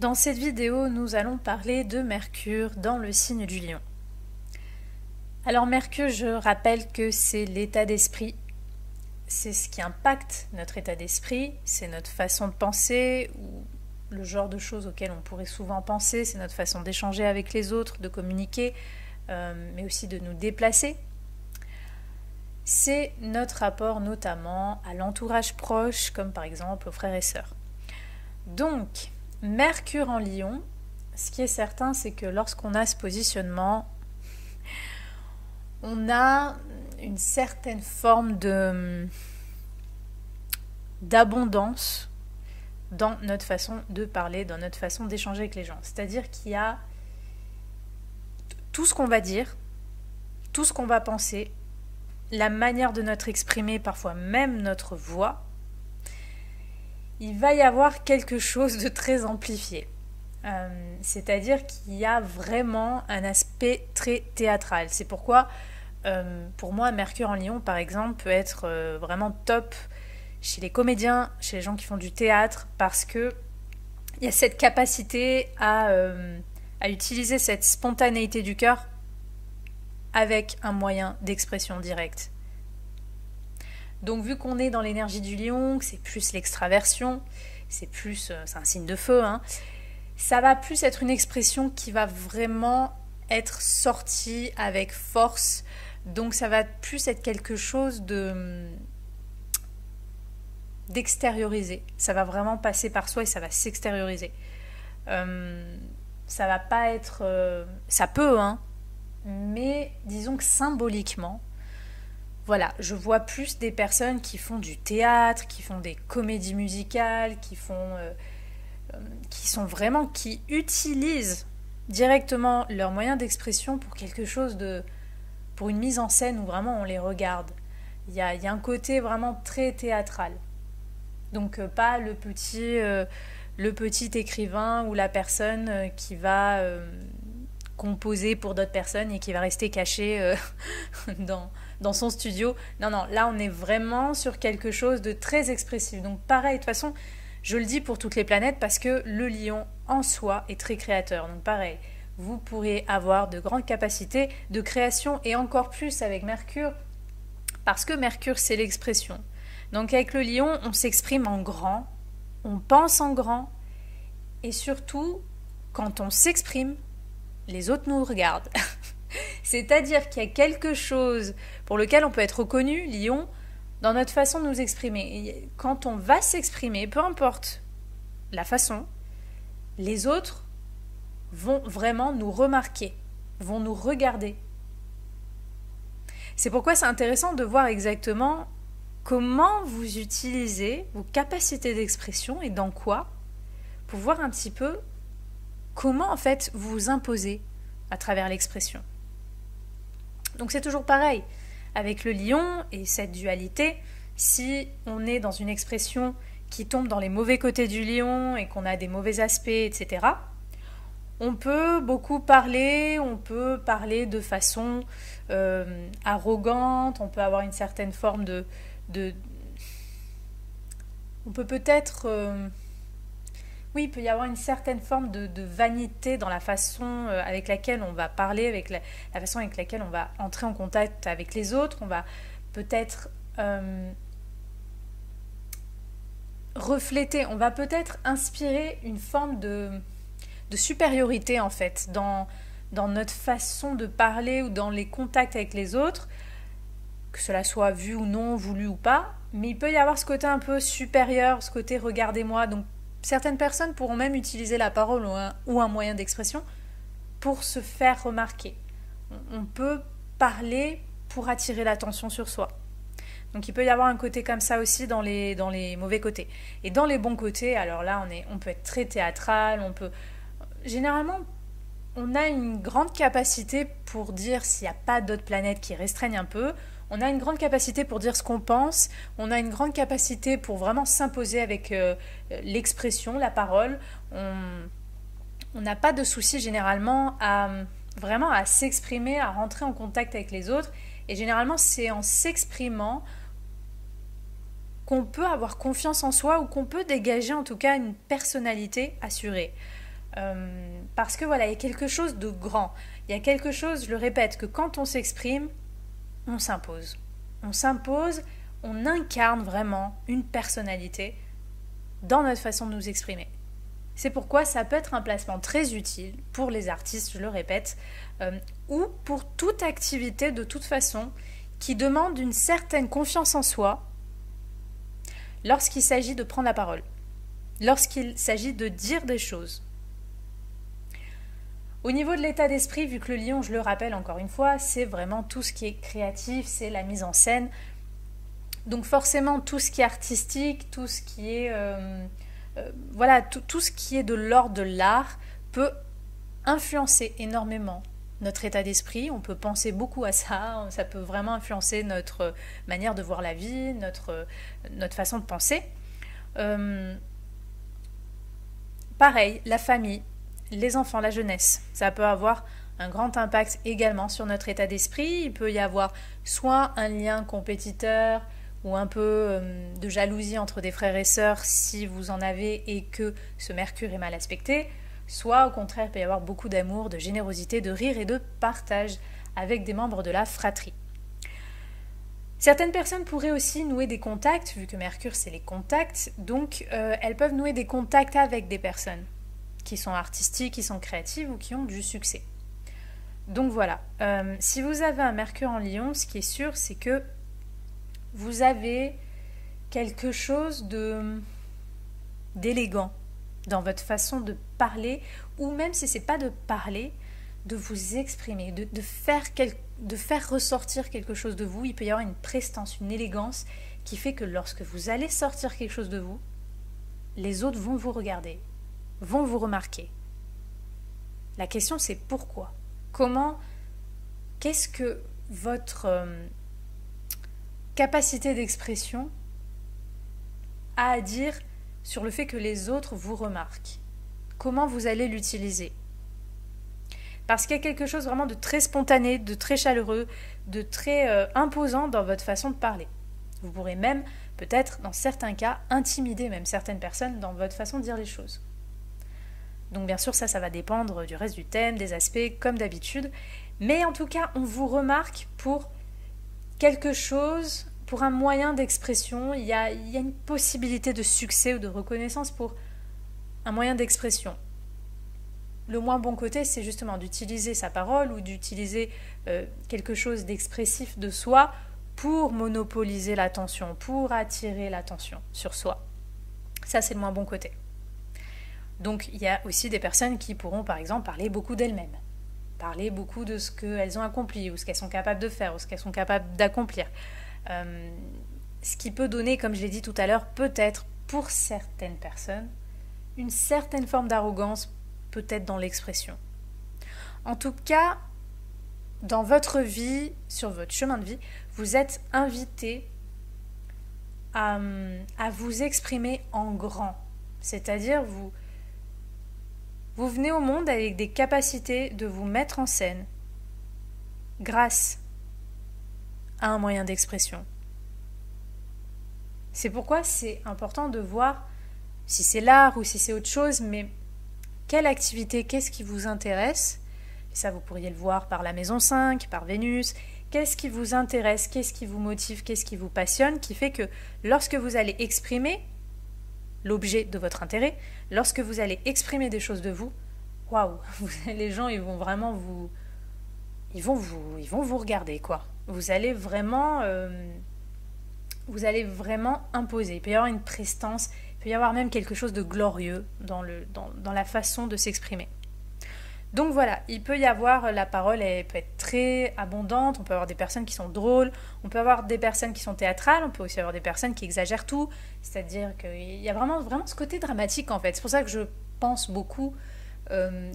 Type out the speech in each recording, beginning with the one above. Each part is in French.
Dans cette vidéo, nous allons parler de Mercure dans le signe du Lion. Alors Mercure, je rappelle que c'est l'état d'esprit, c'est ce qui impacte notre état d'esprit, c'est notre façon de penser ou le genre de choses auxquelles on pourrait souvent penser, c'est notre façon d'échanger avec les autres, de communiquer, mais aussi de nous déplacer. C'est notre rapport notamment à l'entourage proche, comme par exemple aux frères et sœurs. Donc, Mercure en Lion, ce qui est certain, c'est que lorsqu'on a ce positionnement, on a une certaine forme d'abondance dans notre façon de parler, dans notre façon d'échanger avec les gens. C'est-à-dire qu'il y a tout ce qu'on va dire, tout ce qu'on va penser, la manière de notre exprimer, parfois même notre voix, il va y avoir quelque chose de très amplifié. C'est-à-dire qu'il y a vraiment un aspect très théâtral. C'est pourquoi, pour moi, Mercure en Lion, par exemple, peut être vraiment top chez les comédiens, chez les gens qui font du théâtre, parce que il y a cette capacité à utiliser cette spontanéité du cœur avec un moyen d'expression directe. Donc vu qu'on est dans l'énergie du lion, que c'est plus l'extraversion, c'est un signe de feu, hein, ça va plus être une expression qui va vraiment être sortie avec force. Donc ça va plus être quelque chose d'extériorisé. Ça va vraiment passer par soi et ça va s'extérioriser. Ça va pas être... ça peut, hein, mais disons que symboliquement, voilà, je vois plus des personnes qui font du théâtre, qui font des comédies musicales, qui utilisent directement leurs moyens d'expression pour quelque chose pour une mise en scène où vraiment on les regarde. Il y a un côté vraiment très théâtral. Donc pas le petit écrivain ou la personne qui va composer pour d'autres personnes et qui va rester caché dans son studio. Non, là on est vraiment sur quelque chose de très expressif. Donc pareil, de toute façon, je le dis pour toutes les planètes parce que le lion en soi est très créateur. Donc pareil, vous pourrez avoir de grandes capacités de création et encore plus avec Mercure, parce que Mercure c'est l'expression. Donc avec le lion, on s'exprime en grand, on pense en grand et surtout, quand on s'exprime, les autres nous regardent. C'est-à-dire qu'il y a quelque chose pour lequel on peut être reconnu, lion, dans notre façon de nous exprimer. Et quand on va s'exprimer, peu importe la façon, les autres vont vraiment nous remarquer, vont nous regarder. C'est pourquoi c'est intéressant de voir exactement comment vous utilisez vos capacités d'expression et dans quoi, pour voir un petit peu comment en fait vous vous imposez à travers l'expression. Donc c'est toujours pareil, avec le lion et cette dualité, si on est dans une expression qui tombe dans les mauvais côtés du lion et qu'on a des mauvais aspects, etc., on peut beaucoup parler, on peut parler de façon arrogante, on peut avoir une certaine forme on peut peut-être... oui, il peut y avoir une certaine forme de vanité dans la façon avec laquelle on va parler, avec la façon avec laquelle on va entrer en contact avec les autres. On va peut-être refléter, on va peut-être inspirer une forme de supériorité en fait dans notre façon de parler ou dans les contacts avec les autres, que cela soit vu ou non, voulu ou pas. Mais il peut y avoir ce côté un peu supérieur, ce côté regardez-moi. Donc certaines personnes pourront même utiliser la parole ou un moyen d'expression pour se faire remarquer. On peut parler pour attirer l'attention sur soi. Donc il peut y avoir un côté comme ça aussi dans les mauvais côtés. Et dans les bons côtés, alors là on peut être très théâtral, généralement on a une grande capacité pour dire s'il n'y a pas d'autres planètes qui restreignent un peu. On a une grande capacité pour dire ce qu'on pense, on a une grande capacité pour vraiment s'imposer avec l'expression, la parole. On n'a pas de souci généralement vraiment à s'exprimer, à rentrer en contact avec les autres. Et généralement, c'est en s'exprimant qu'on peut avoir confiance en soi ou qu'on peut dégager en tout cas une personnalité assurée. Parce que voilà, il y a quelque chose de grand. Il y a quelque chose, je le répète, que quand on s'exprime, on s'impose. On s'impose, on incarne vraiment une personnalité dans notre façon de nous exprimer. C'est pourquoi ça peut être un placement très utile pour les artistes, je le répète, ou pour toute activité de toute façon qui demande une certaine confiance en soi lorsqu'il s'agit de prendre la parole, lorsqu'il s'agit de dire des choses. Au niveau de l'état d'esprit, vu que le lion, je le rappelle encore une fois, c'est vraiment tout ce qui est créatif, c'est la mise en scène. Donc forcément, tout ce qui est artistique, tout ce qui est... voilà, tout ce qui est de l'ordre de l'art peut influencer énormément notre état d'esprit. On peut penser beaucoup à ça, ça peut vraiment influencer notre manière de voir la vie, notre façon de penser. Pareil, la famille, les enfants, la jeunesse, ça peut avoir un grand impact également sur notre état d'esprit. Il peut y avoir soit un lien compétiteur ou un peu de jalousie entre des frères et sœurs si vous en avez et que ce Mercure est mal aspecté, soit au contraire il peut y avoir beaucoup d'amour, de générosité, de rire et de partage avec des membres de la fratrie. Certaines personnes pourraient aussi nouer des contacts, vu que Mercure c'est les contacts, donc elles peuvent nouer des contacts avec des personnes qui sont artistiques, qui sont créatives ou qui ont du succès. Donc voilà, si vous avez un Mercure en Lion, ce qui est sûr, c'est que vous avez quelque chose d'élégant dans votre façon de parler, ou même si ce n'est pas de parler, de vous exprimer, de faire ressortir quelque chose de vous. Il peut y avoir une prestance, une élégance qui fait que lorsque vous allez sortir quelque chose de vous, les autres vont vous regarder, vont vous remarquer. La question c'est pourquoi ? Qu'est-ce que votre capacité d'expression a à dire sur le fait que les autres vous remarquent ? Comment vous allez l'utiliser ? Parce qu'il y a quelque chose vraiment de très spontané, de très chaleureux, de très imposant dans votre façon de parler. Vous pourrez même, peut-être, dans certains cas, intimider même certaines personnes dans votre façon de dire les choses. Donc bien sûr, ça va dépendre du reste du thème, des aspects, comme d'habitude. Mais en tout cas, on vous remarque pour quelque chose, pour un moyen d'expression. Il y a une possibilité de succès ou de reconnaissance pour un moyen d'expression. Le moins bon côté, c'est justement d'utiliser sa parole ou d'utiliser quelque chose d'expressif de soi pour monopoliser l'attention, pour attirer l'attention sur soi. Ça, c'est le moins bon côté. Donc, il y a aussi des personnes qui pourront, par exemple, parler beaucoup d'elles-mêmes, parler beaucoup de ce qu'elles ont accompli, ou ce qu'elles sont capables de faire, ou ce qu'elles sont capables d'accomplir. Ce qui peut donner, comme je l'ai dit tout à l'heure, peut-être, pour certaines personnes, une certaine forme d'arrogance, peut-être dans l'expression. En tout cas, dans votre vie, sur votre chemin de vie, vous êtes invité à vous exprimer en grand. C'est-à-dire, vous venez au monde avec des capacités de vous mettre en scène grâce à un moyen d'expression. C'est pourquoi c'est important de voir si c'est l'art ou si c'est autre chose, mais quelle activité, qu'est-ce qui vous intéresse ? Et ça, vous pourriez le voir par la maison 5, par Vénus. Qu'est-ce qui vous intéresse, qu'est-ce qui vous motive, qu'est-ce qui vous passionne, qui fait que lorsque vous allez exprimer l'objet de votre intérêt, lorsque vous allez exprimer des choses de vous, waouh, les gens ils vont vraiment ils vont vous regarder quoi. Vous allez vraiment imposer. Il peut y avoir une prestance, il peut y avoir même quelque chose de glorieux dans la façon de s'exprimer. Donc voilà, il peut y avoir, la parole elle peut être très abondante, on peut avoir des personnes qui sont drôles, on peut avoir des personnes qui sont théâtrales, on peut aussi avoir des personnes qui exagèrent tout, c'est-à-dire qu'il y a vraiment ce côté dramatique en fait. C'est pour ça que je pense beaucoup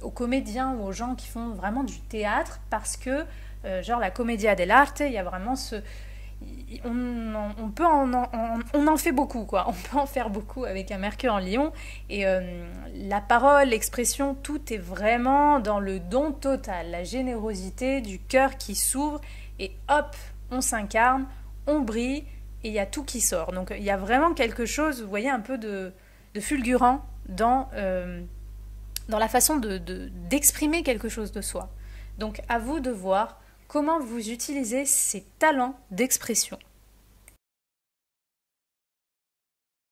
aux comédiens ou aux gens qui font vraiment du théâtre, parce que genre la commedia dell'arte, il y a vraiment on en fait beaucoup quoi, on peut en faire beaucoup avec un Mercure en Lion, et la parole, l'expression, tout est vraiment dans le don total, la générosité du cœur qui s'ouvre et hop, on s'incarne, on brille et il y a tout qui sort. Donc il y a vraiment quelque chose, vous voyez, un peu de fulgurant dans dans la façon d'exprimer quelque chose de soi. Donc à vous de voir comment vous utilisez ces talents d'expression.